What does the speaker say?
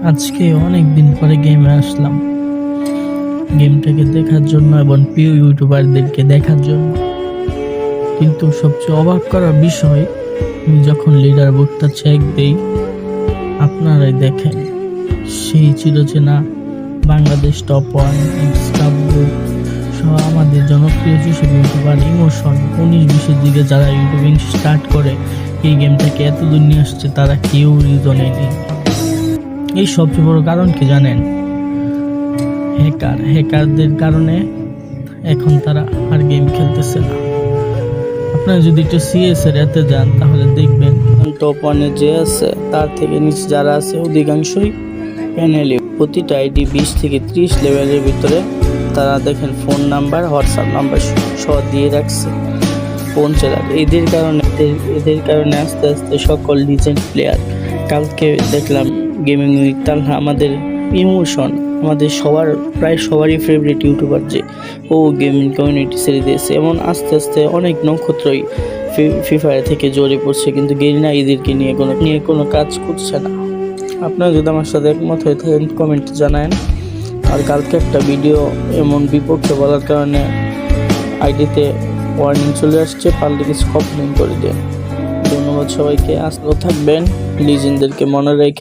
আজকে অনেক দিন পরে গেমে আসলাম, গেমটাকে দেখার জন্য এবং প্রিয় ইউটিউবারদেরকে দেখার জন্য। কিন্তু সবচেয়ে অবাক করার বিষয়, আমি যখন লিডার বোর্ডটা চেক দেই, আপনারাই দেখেন সেই চিরচেনা বাংলাদেশ টপ 1 সহ আমাদের জনপ্রিয় যেসব ইউটিউবার ইমোশন 19-20-এর দিকে যারা ইউটিউবিং স্টার্ট করে এই গেমটাকে এত দূর নিয়ে আসছে, তারা কেউ রিজনে নেই। এই সবচেয়ে বড় কারণ কি জানেন? হ্যাকারদের কারণে এখন তারা আর গেম খেলতেছে না। আপনারা যদি একটু সিএস এর এতে যান তাহলে দেখবেন টপ 1-এ যে আছে তার থেকে নিচে যারা আছে অধিকাংশই প্যানেলে প্রতিটা আইডি 20 থেকে 30 লেভেলের ভিতরে তারা দেখেন ফোন নাম্বার, হোয়াটসঅ্যাপ নাম্বার সহ দিয়ে রাখছে ফোন চালার। এদের কারণে আস্তে আস্তে সকল লিজেন্ড প্লেয়ার, কালকে দেখলাম গেমিং উইক তালহা আমাদের ইমোশন, আমাদের প্রায় সবারই ফেভারিট ইউটিউবার, যে ও গেমিং কমিউনিটি ছেড়ে দিয়েছে। এমন আস্তে আস্তে অনেক নক্ষত্রই ফ্রি ফায়ার থেকে জড়িয়ে পড়ছে, কিন্তু গেরিনা এদেরকে নিয়ে কোনো কাজ করছে না। আপনারা যদি আমার সাথে একমত হয়ে থাকেন কমেন্টে জানায়েন। আর কালকে একটা ভিডিও এমন বিপক্ষে বলার কারণে আইডিতে ওয়ার্নিং চলে আসছে, পারলে কিছু কমপ্লেন করে দেন। ধন্যবাদ সবাইকে, আসলেও থাকবেন, লিজেন্ডদেরকে মনে রেখে।